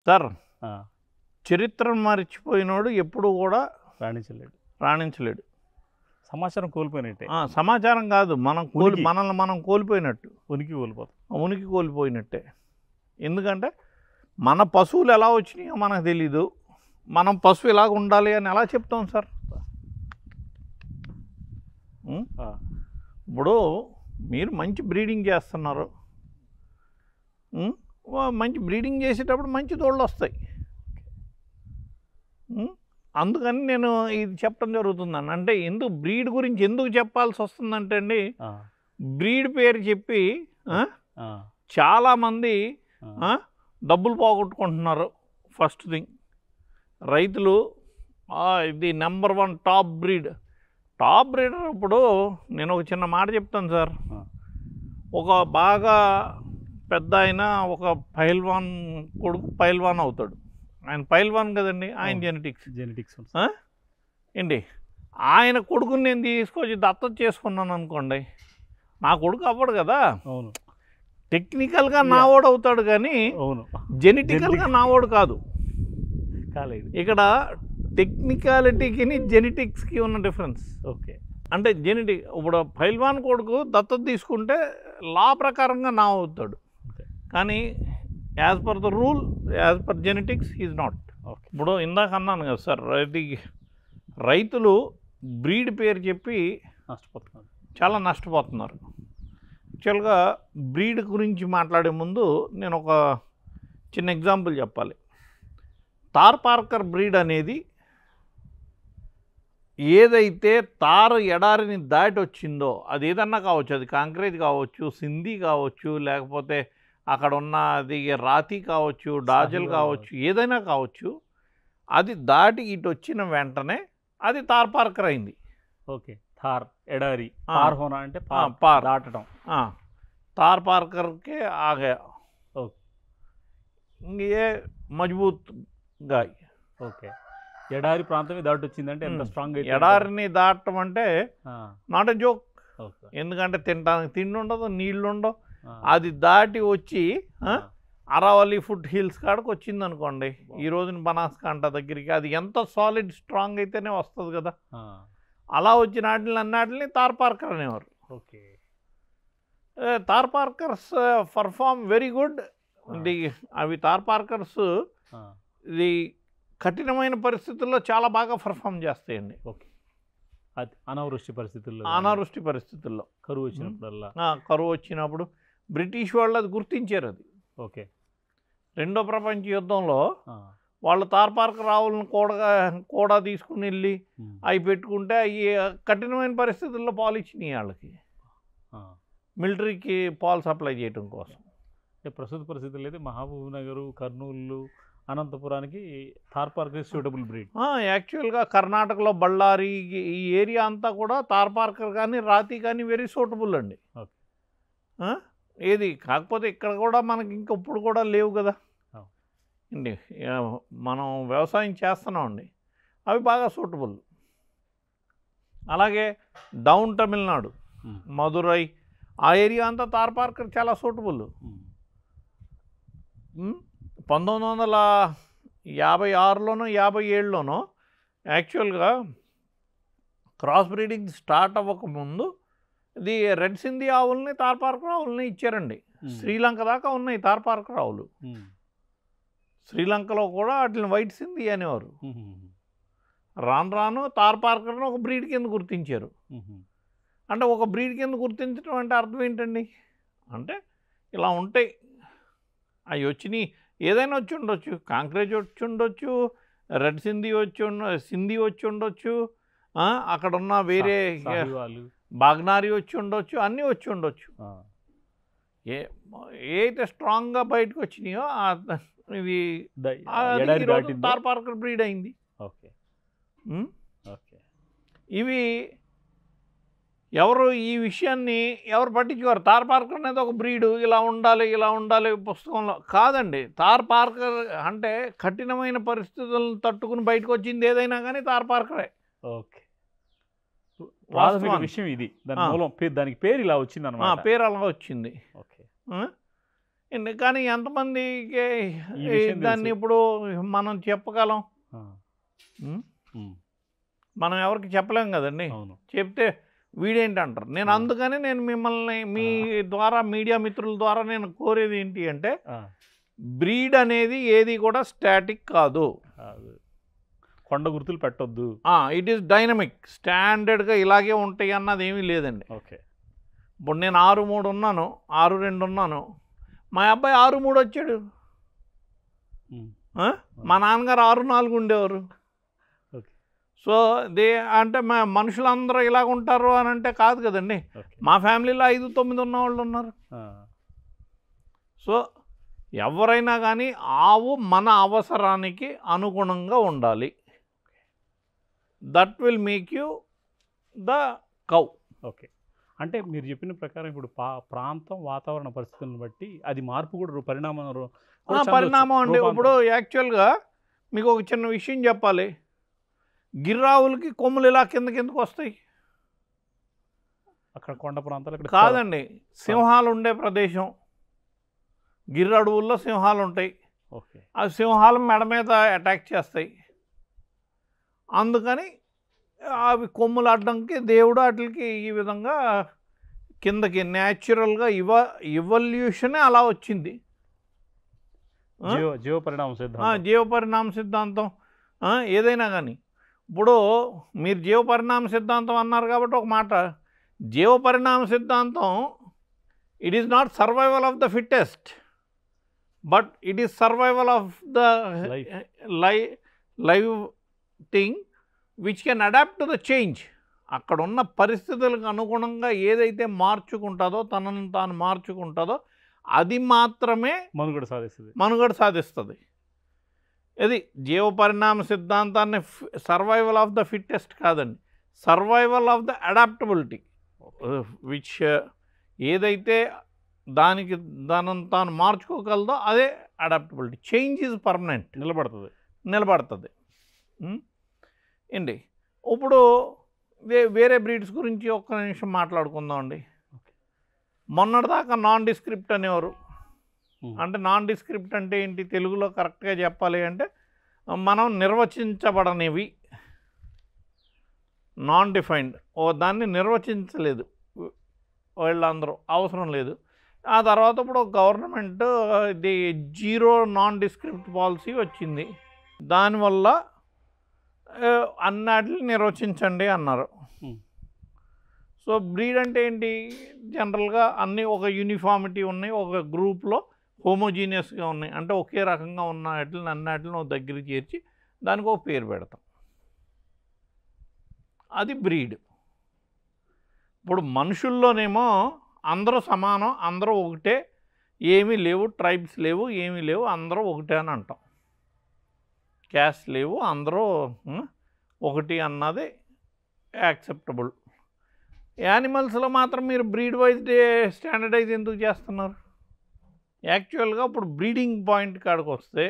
Sir ఆ, చరిత్రను మర్చిపోయినోడు ఎప్పుడూ కూడా రాణించలేడు. రాణించలేడు. సమాచారం కోల్పోయినట్టే, సమాచారం కాదు, ఉనికి. మనల్ని మనం కోల్పోయినట్టు, ఉనికి కోల్పోతాం. ఉనికి కోల్పోయినట్టే. ఎందుకంటే మన పశువులు ఎలా వచ్చినాయో మనకు తెలీదు. మనం పశువు ఇలాగ ఉండాలి అని ఎలా చెప్తాం సార్? ఆ, ఇప్పుడు మీరు మంచి బ్రీడింగ్ చేస్తున్నారు, మంచి బ్రీడింగ్ చేసేటప్పుడు మంచి తోళ్ళు వస్తాయి. అందుకని నేను ఇది చెప్పడం జరుగుతుందని. అంటే ఎందుకు బ్రీడ్ గురించి ఎందుకు చెప్పాల్సి వస్తుందంటే అండి, ఆ, బ్రీడ్ పేరు చెప్పి ఆ, చాలామంది డబ్బులు పోగొట్టుకుంటున్నారు. ఫస్ట్ థింగ్, రైతులు ఇది నెంబర్ 1 టాప్ బ్రీడర్. ఇప్పుడు నేను ఒక చిన్న మాట చెప్తాను సార్. ఆ. ఒక బాగా పెద్ద ఆయన ఒక పైల్వాన్ కొడుకు పైల్వాన్ అవుతాడు. ఆయన పైల్వాన్ కదండి, ఆయన జెనెటిక్స్ ఏంటి, ఆయన కొడుకుని నేను తీసుకొచ్చి దత్తత చేసుకున్నాను అనుకోండి, నా కొడుకు అవ్వడు కదా. అవును, టెక్నికల్గా నావోడు అవుతాడు కానీ అవును, జెనెటికల్గా నావోడు కాదు. కాలేదు. ఇక్కడ టెక్నికాలిటీకి జెనెటిక్స్కి ఉన్న డిఫరెన్స్. ఓకే, అంటే ఇప్పుడు పైల్వాన్ కొడుకు దత్తత తీసుకుంటే లా ప్రకారంగా నా అవుతాడు, కానీ as per the rule, as per genetics is not. Okay. ఇప్పుడు ఇందాక అన్నాను కదా సార్, రైతులు బ్రీడ్ పేరు చెప్పి నష్టపోతున్నారు, చాలా నష్టపోతున్నారు. యాక్చువల్గా బ్రీడ్ గురించి మాట్లాడే ముందు నేను ఒక చిన్న ఎగ్జాంపుల్ చెప్పాలి. థార్పార్కర్ బ్రీడ్ అనేది ఏదైతే తారు ఎడారిని దాటి వచ్చిందో, అది ఏదన్నా కావచ్చు, అది కాంక్రీట్ కావచ్చు, సింధీ కావచ్చు, లేకపోతే అక్కడ ఉన్న అది రాతి కావచ్చు, డాజల్ కావచ్చు, ఏదైనా కావచ్చు, అది దాటి ఇటు వచ్చిన వెంటనే అది థార్పార్కర్ అయింది. ఓకే. థార్ ఎడారి, పార్హోనా అంటే పార్ దాటడం. థార్పార్కర్కే ఆగా. ఓకే, ఏ మజబూత్ గాయ్. ఓకే. ఎడారి ప్రాంతమే దాటి వచ్చిందంటే ఎంత స్ట్రాంగ్ అయితే. ఎడారిని దాటడం అంటే నాట్ ఎ జోక్. ఓకే. ఎందుకంటే తినడానికి తిండి ఉండదు, నీళ్ళు ఉండవు. అది దాటి వచ్చి అరావళి ఫుట్ హిల్స్ కాడకు వచ్చింది అనుకోండి, ఈ రోజున బనాస్కాంట దగ్గరికి, అది ఎంత సాలిడ్ స్ట్రాంగ్ అయితేనే వస్తుంది కదా. అలా వచ్చిన అన్నిటిని థార్పార్కర్ అనేవారు. Okay. Tharparkars perform very good. అవి థార్పార్కర్స్ ఇది కఠినమైన పరిస్థితుల్లో చాలా బాగా పర్ఫామ్ చేస్తాయండి. ఓకే. అది అనావృష్టి పరిస్థితుల్లో కరువు వచ్చినప్పుడల్లా, కరువు వచ్చినప్పుడు బ్రిటిష్ వాళ్ళు అది గుర్తించారు. అది ఓకే. రెండో ప్రపంచ యుద్ధంలో వాళ్ళు థార్పార్కర్ ఆవులను కూడా తీసుకుని వెళ్ళి అవి పెట్టుకుంటే అవి కఠినమైన పరిస్థితుల్లో పాలు ఇచ్చినాయి వాళ్ళకి, మిలిటరీకి పాలు సప్లై చేయడం కోసం. ప్రస్తుత పరిస్థితుల్లో అయితే మహబూబ్ నగర్, కర్నూలు, అనంతపురానికి థార్పార్కర్ సూటబుల్ బ్రీడ్. యాక్చువల్గా కర్ణాటకలో బళ్ళారి ఈ ఏరియా అంతా కూడా థార్పార్కర్ కానీ రాతి కానీ వెరీ సూటబుల్ అండి. ఏది కాకపోతే ఇక్కడ కూడా మనకి ఇంకప్పుడు కూడా లేవు కదా అండి, మనం వ్యవసాయం చేస్తున్నామండి, అవి బాగా సూటబుల్. అలాగే డౌన్ తమిళనాడు, మదురై ఆ ఏరియా అంతా థార్పార్కర్ చాలా సూటబుల్. 1956లోనో 57లోనో యాక్చువల్గా క్రాస్ బ్రీడింగ్ స్టార్ట్ అవ్వకముందు ఇది రెడ్ సింధీ ఆవుల్ని థార్పార్కర్ ఆవుల్ని ఇచ్చారండి. శ్రీలంక దాకా ఉన్నాయి థార్పార్కర్ ఆవులు. శ్రీలంకలో కూడా వాటిని వైట్ సింధీ అనేవారు. రాను థార్పార్కర్ను ఒక బ్రీడ్ కింద గుర్తించారు. అంటే ఒక బ్రీడ్ కింద గుర్తించడం అంటే అర్థం ఏంటండి, అంటే ఇలా ఉంటాయి, అవి వచ్చినాయి, ఏదైనా వచ్చి ఉండొచ్చు, కాంక్రీట్ వచ్చి ఉండొచ్చు, రెడ్ సింధీ వచ్చి ఉండొచ్చు, అక్కడ ఉన్న వేరే బాగ్నారి వచ్చి ఉండొచ్చు, అన్నీ వచ్చి ఉండొచ్చు. ఏదైతే స్ట్రాంగ్గా బయటకు వచ్చినాయో ఇవి థార్పార్కర్ బ్రీడ్ అయింది. ఓకే. ఓకే. ఇవి ఎవరు ఈ విషయాన్ని ఎవరు పట్టించుకోరు. థార్పార్కర్ అనేది ఒక బ్రీడు, ఇలా ఉండాలి పుస్తకంలో కాదండి. థార్పార్కర్ అంటే కఠినమైన పరిస్థితులను తట్టుకుని బయటకు వచ్చింది ఏదైనా కానీ థార్పార్కరే. ఓకే. ప్రాథమిక విషయం ఇది, దాని మూలం దానికి పేరు ఇలా వచ్చింది అన్నమాట. పేరు అలా వచ్చింది. ఓకే. కానీ ఎంతమందికి ఈ విషయం దాన్ని తెలుసు. ఇప్పుడు మనం చెప్పగలం? ఆ, ఉం? ఉమ్, మనం ఎవరికి చెప్పలేం కదండి. అవును. చెప్తే వీడేంటి అంటారు. నేను ఆ. అందుకని నేను మిమ్మల్ని మీ ద్వారా మీడియా మిత్రుల ద్వారా నేను కోరేది ఏంటి అంటే ఆ, బ్రీడ్ అనేది ఏది కూడా స్టాటిక్ కాదు. అది కొండ గుర్తులు పెట్టొద్దు. It is dynamic. స్టాండర్డ్గా ఇలాగే ఉంటాయి అన్నది ఏమీ లేదండి. ఓకే. ఇప్పుడు నేను 6-3 ఉన్నాను, 6-2 ఉన్నాను, మా అబ్బాయి 6-3 వచ్చాడు. ఉమ్, ఆ? మా నాన్నగారు 6-4 ఉండేవారు. ఓకే. సో అంటే మనుషులందరూ ఇలాగ ఉంటారు అని అంటే కాదు కదండి. ఓకే. మా ఫ్యామిలీలో 5-9 ఉన్న వాళ్ళు ఉన్నారు. ఆ, సో ఎవరైనా కానీ ఆవు మన అవసరానికి అనుగుణంగా ఉండాలి. That will make you the cow. Okay. అంటే మీరు చెప్పిన ప్రకారం ఇప్పుడు ప్రాంతం వాతావరణ పరిస్థితులను బట్టి అది మార్పు కూడా పరిణామం కూడా చెందొచ్చు, పరిణామం అండి. రూపాంతరం. ఇప్పుడు యాక్చువల్గా మీకు ఒక చిన్న విషయం చెప్పాలి. గిర్రావులకి కొమ్ములు ఇలా కిందకి వస్తాయి అక్కడ కొండ ప్రాంతాలు ఇక్కడ కాదండి. సింహాలు ఉండే ప్రదేశం, గిర్ర అడవుల్లో సింహాలు ఉంటాయి. ఓకే. ఆ సింహాలు మెడ మీద అటాక్ చేస్తాయి. అందుకని అవి కొమ్ములు అడ్డంకి దేవుడు వాటికి ఈ విధంగా కిందకి న్యాచురల్గా ఇవల్యూషనే అలా వచ్చింది. జీవ పరిణామ సిద్ధాంతం. జీవపరిణామ సిద్ధాంతం ఏదైనా కానీ. ఇప్పుడు మీరు జీవపరిణామ సిద్ధాంతం అన్నారు కాబట్టి ఒక మాట, జీవపరిణామ సిద్ధాంతం it is not survival of the fittest, but it is survival of the live thing which can adapt to the change. అక్కడ ఉన్న పరిస్థితులకు అనుగుణంగా ఏదైతే మార్చుకుంటుందో, తనను తాను మార్చుకుంటుందో అది మాత్రమే మనుగడ సాధిస్తుంది. ఇది జీవపరిణామ సిద్ధాంతాన్ని సర్వైవల్ ఆఫ్ ద ఫిట్టెస్ట్ కాదండి, survival of the adaptability which ఏదైతే దానికి దానిని తాను మార్చుకోగలదో అదే అడాప్టబిలిటీ. చేంజ్ ఈజ్ పర్మనెంట్, నిలబడుతుంది. ఏంటి ఇప్పుడు వేరే బ్రీడ్స్ గురించి ఒక్క నిమిషం మాట్లాడుకుందాం అండి. మొన్నటిదాకా నాన్ డిస్క్రిప్ట్ అనేవారు. అంటే నాన్ డిస్క్రిప్ట్ అంటే ఏంటి తెలుగులో కరెక్ట్గా చెప్పాలి అంటే మనం నిర్వచించబడనివి, నాన్ డిఫైన్డ్. దాన్ని నిర్వచించలేదు వీళ్ళందరూ, అవసరం లేదు. ఆ తర్వాత ఇప్పుడు గవర్నమెంట్ ఇది జీరో నాన్ డిస్క్రిప్ట్ పాలసీ వచ్చింది. దానివల్ల అన్నిటిని నిర్వచించండి అన్నారు. సో బ్రీడ్ అంటే ఏంటి, జనరల్గా అన్నీ ఒక యూనిఫామిటీ ఉన్నాయి, ఒక గ్రూప్లో హోమోజీనియస్గా ఉన్నాయి, అంటే ఒకే రకంగా ఉన్న వాటిని అన్నిటిని ఒక దగ్గర చేర్చి దానికి ఒక పేరు పెడతాం, అది బ్రీడ్. ఇప్పుడు మనుషుల్లోనేమో అందరూ సమానం, అందరూ ఒకటే, ఏమీ లేవు, ట్రైబ్స్ లేవు, ఏమీ లేవు, అందరూ ఒకటే అని అంటాం. క్యాస్ట్ లేవు, అందరూ ఒకటి అన్నది యాక్సెప్టబుల్. యానిమల్స్లో మాత్రం మీరు బ్రీడ్ వైజ్ స్టాండర్డైజ్ ఎందుకు చేస్తున్నారు? యాక్చువల్గా ఇప్పుడు బ్రీడింగ్ పాయింట్ కాడికి వస్తే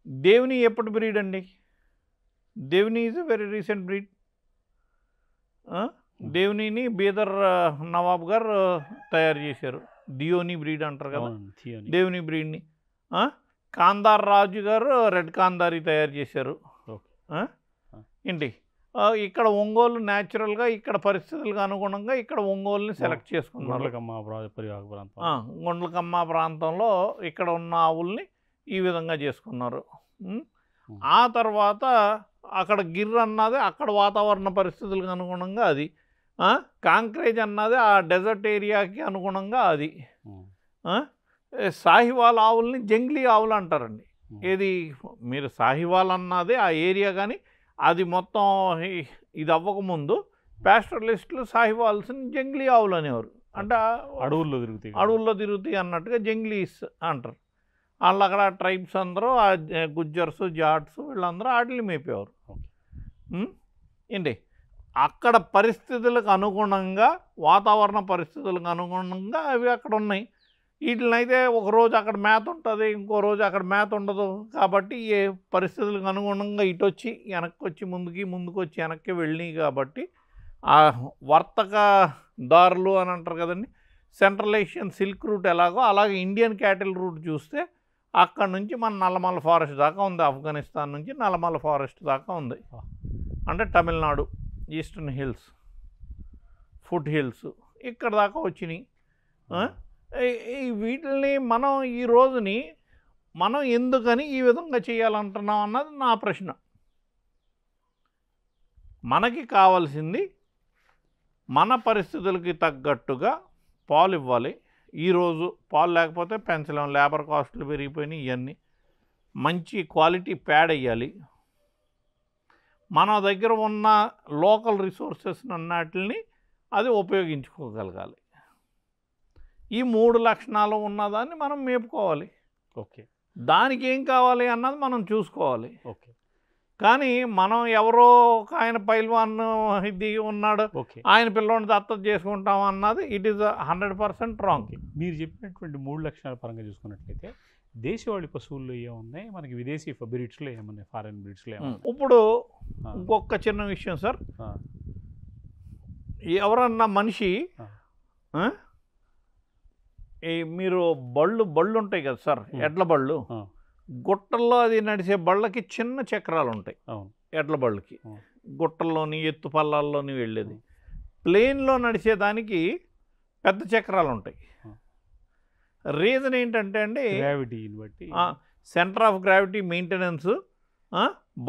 దేవుని ఎప్పటి బ్రీడ్ అండి? దేవుని is a very recent breed. దేవునిని బీదర్ నవాబ్ గారు తయారు చేశారు, దియోని బ్రీడ్ అంటారు కదా దేవుని బ్రీడ్ని. కాందార్ రాజు గారు రెడ్ కాందారి తయారు చేశారు. ఏంటి ఇక్కడ ఒంగోలు న్యాచురల్గా ఇక్కడ పరిస్థితులకు అనుగుణంగా ఇక్కడ ఒంగోలుని సెలెక్ట్ చేసుకున్నారు. గుండ్లకమ్మ ప్రాంతంలో ఇక్కడ ఉన్న ఆవుల్ని ఈ విధంగా చేసుకున్నారు. ఆ తర్వాత అక్కడ గిర్ అన్నది అక్కడ వాతావరణ పరిస్థితులకు అనుగుణంగా అది, కాంక్రేజ్ అన్నది ఆ డెజర్ట్ ఏరియాకి అనుగుణంగా అది. సాహివాల్ ఆవుల్ని జంగ్లీ ఆవులు అంటారండి. ఏది మీరు సాహివాల్ అన్నది ఆ ఏరియా, కానీ అది మొత్తం ఇది అవ్వకముందు ప్యాస్టరలిస్టులు సాహివాల్స్ని జంగ్లీ ఆవులు అనేవారు. అంటే అడవుల్లో తిరుగుతాయి అన్నట్టుగా జంగ్లీస్ అంటారు. వాళ్ళు అక్కడ ట్రైబ్స్ అందరూ గుజ్జర్స్, జాట్స్ వీళ్ళందరూ వాటిని మేపేవారు. ఏంటి అక్కడ పరిస్థితులకు అనుగుణంగా, వాతావరణ పరిస్థితులకు అనుగుణంగా అవి అక్కడ ఉన్నాయి. వీటినైతే ఒకరోజు అక్కడ మేత ఉంటుంది, ఇంకో రోజు అక్కడ మేత ఉండదు. కాబట్టి ఏ పరిస్థితులకు అనుగుణంగా ఇటు వచ్చి వెనక్కి వచ్చి ముందుకు వచ్చి వెనక్కి వెళ్ళినాయి. కాబట్టి ఆ వర్తక దారులు అని అంటారు కదండి, సెంట్రల్ ఏషియన్ సిల్క్ రూట్ ఎలాగో అలాగే ఇండియన్ క్యాటిల్ రూట్ చూస్తే అక్కడ నుంచి మన నల్లమల్ల ఫారెస్ట్ దాకా ఉంది. ఆఫ్ఘనిస్తాన్ నుంచి నల్లమల్ల ఫారెస్ట్ దాకా ఉంది. అంటే Tamil Nadu eastern hills, foot hills ఇక్కడ దాకా వచ్చినాయి. వీటిని మనం ఈ రోజుని మనం ఎందుకని ఈ విధంగా చేయాలంటున్నాం అన్నది నా ప్రశ్న. మనకి కావాల్సింది మన పరిస్థితులకి తగ్గట్టుగా పాలు ఇవ్వాలి. ఈరోజు పాలు లేకపోతే పెంచలేం, లేబర్ కాస్టులు పెరిగిపోయినాయి. ఇవన్నీ మంచి క్వాలిటీ ప్యాడ్ వేయాలి. మన దగ్గర ఉన్న లోకల్ రిసోర్సెస్ అన్నిటిని అది ఉపయోగించుకోగలగాలి. ఈ 3 లక్షణాలు ఉన్నదాన్ని మనం మేపుకోవాలి. ఓకే, దానికి ఏం కావాలి అన్నది మనం చూసుకోవాలి. ఓకే. కానీ మనం ఎవరో ఒక ఆయన పైల్వాన్ ఇది ఉన్నాడు, ఓకే, ఆయన పిల్లోని దత్తత చేసుకుంటాం అన్నది ఇట్ ఈస్ 100% రాంగ్. మీరు చెప్పినటువంటి 3 లక్షణాల పరంగా చూసుకున్నట్లయితే దేశవాళీ పశువుల్లో ఏమున్నాయి, మనకి విదేశీ బ్రీడ్స్లో ఏమున్నాయి, ఫారెన్ బ్రీడ్స్లో ఏమున్నాయి? ఇప్పుడు ఇంకొక చిన్న విషయం సార్, ఎవరన్నా మనిషి మీరు బళ్ళు ఉంటాయి కదా సార్, ఎడ్ల బళ్ళు, గుట్టల్లో అది నడిచే బళ్ళకి చిన్న చక్రాలు ఉంటాయి. ఎడ్ల బళ్ళకి గుట్టల్లోని ఎత్తు పల్లాల్లోని వెళ్ళేది. ప్లేన్లో నడిచేదానికి పెద్ద చక్రాలు ఉంటాయి. రీజన్ ఏంటంటే అండి, గ్రావిటీని బట్టి, centre of gravity maintenance,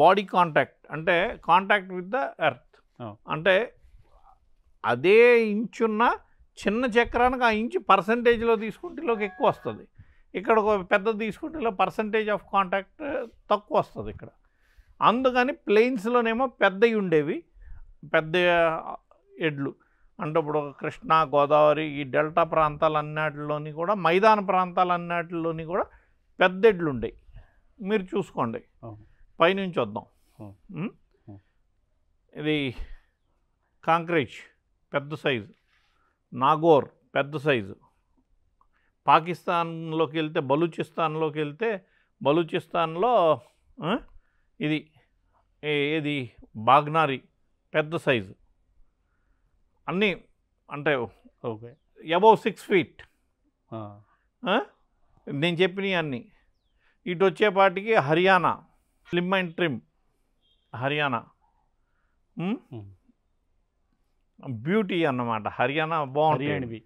body contact అంటే కాంటాక్ట్ విత్ ద ఎర్త్. అంటే అదే ఇంచున్న చిన్న చక్రానికి ఆ ఇంచు పర్సంటేజ్లో తీసుకుంటేలోకి ఎక్కువ వస్తుంది. ఇక్కడ ఒక పెద్ద తీసుకుంటేలో పర్సంటేజ్ ఆఫ్ కాంటాక్ట్ తక్కువ వస్తుంది ఇక్కడ. అందుకని ప్లెయిన్స్లోనేమో పెద్దవి ఉండేవి, పెద్ద ఎడ్లు. అంటే ఇప్పుడు కృష్ణా, గోదావరి ఈ డెల్టా ప్రాంతాలన్నిటిలోని కూడా, మైదాన ప్రాంతాలన్నిటిలోని కూడా పెద్ద ఎడ్లు ఉండేవి. మీరు చూసుకోండి, పైనుంచి వద్దాం. ఇది కాంక్రేజ్ పెద్ద సైజు, నాగోర్ పెద్ద సైజు. పాకిస్తాన్లోకి వెళ్తే బలూచిస్తాన్లో ఇది బాగ్నారి పెద్ద సైజు. అన్నీ అంటే ఓకే అబౌవ్ 6 feet నేను చెప్పినవి అన్నీ. ఇటు వచ్చేపాటికి Haryana slim and trim, Haryana beauty అన్నమాట. హర్యానా బాగుంటుంది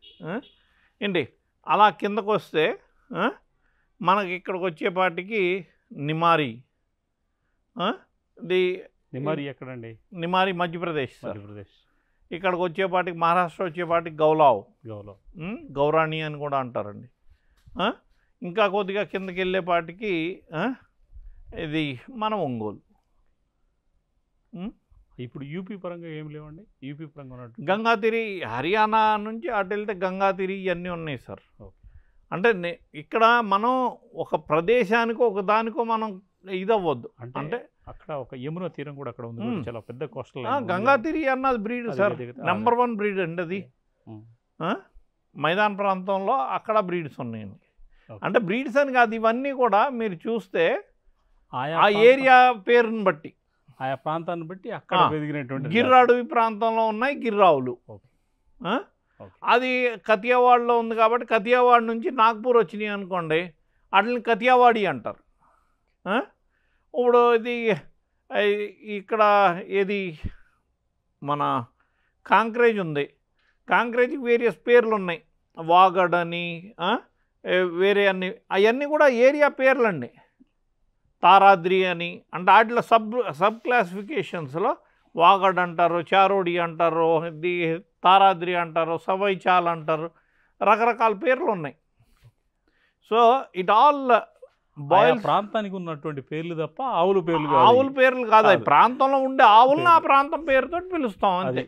ఏంటి. అలా కిందకు వస్తే మనకి ఇక్కడికి వచ్చేపాటికి నిమారి. నిమారి ఎక్కడండి? నిమారి మధ్యప్రదేశ్. మధ్యప్రదేశ్. ఇక్కడికి వచ్చేపాటికి మహారాష్ట్ర వచ్చేపాటికి గౌరాణి అని కూడా అంటారండి. ఇంకా కొద్దిగా కిందకి వెళ్ళేపాటికి ఇది మన ఒంగోలు. ఇప్పుడు యూపీ పరంగా ఏం లేవండి? యూపీ పరంగా ఉన్నట్టు గంగాతిరి, హర్యానా నుంచి అటు వెళ్తే గంగాతిరి ఇవన్నీ ఉన్నాయి సార్. అంటే ఇక్కడ మనం ఒక ప్రదేశానికో ఒక దానికో మనం ఇదవ్వద్దు. అంటే అక్కడ ఒక యమున తీరం కూడా అక్కడ ఉంది, చాలా పెద్ద కోస్టల్. గంగాతిరి అన్నది బ్రీడ్ సార్, నెంబర్ 1 బ్రీడ్ అండి అది. మైదాన ప్రాంతంలో అక్కడ బ్రీడ్స్ ఉన్నాయండి. అంటే బ్రీడ్స్ అని కాదు, ఇవన్నీ కూడా మీరు చూస్తే ఆ ఏరియా పేరుని బట్టి, ఆయా ప్రాంతాన్ని బట్టి అక్కడ ఎదిగినటువంటి గిర్ర అడవి ప్రాంతంలో ఉన్నాయి గిర్రావులు. అది కతియావాడలో ఉంది కాబట్టి కతియావాడ నుంచి నాగ్పూర్ వచ్చినాయి అనుకోండి, వాటిని కతియావాడి అంటారు. ఇప్పుడు ఇది ఇక్కడ ఏది మన కాంక్రేజ్ ఉంది, కాంక్రేజ్కి వేరియస్ పేర్లు ఉన్నాయి, వాగడ్ అని వేరే అన్ని, అవన్నీ కూడా ఏరియా పేర్లండి. తారాద్రి అని అంటే వాటిలో సబ్ క్లాసిఫికేషన్స్లో వాగడ్ అంటారు, చారోడి అంటారు, ఇది తారాద్రి అంటారు, సవైచాల్ అంటారు, రకరకాల పేర్లు ఉన్నాయి. సో ఇట్ ఆల్ బాయిల్ ప్రాంతానికి ఉన్నటువంటి పేర్లు తప్ప ఆవుల పేర్లు కాదు. ప్రాంతంలో ఉండే ఆవులను ఆ ప్రాంతం పేరుతో పిలుస్తాం అంతే.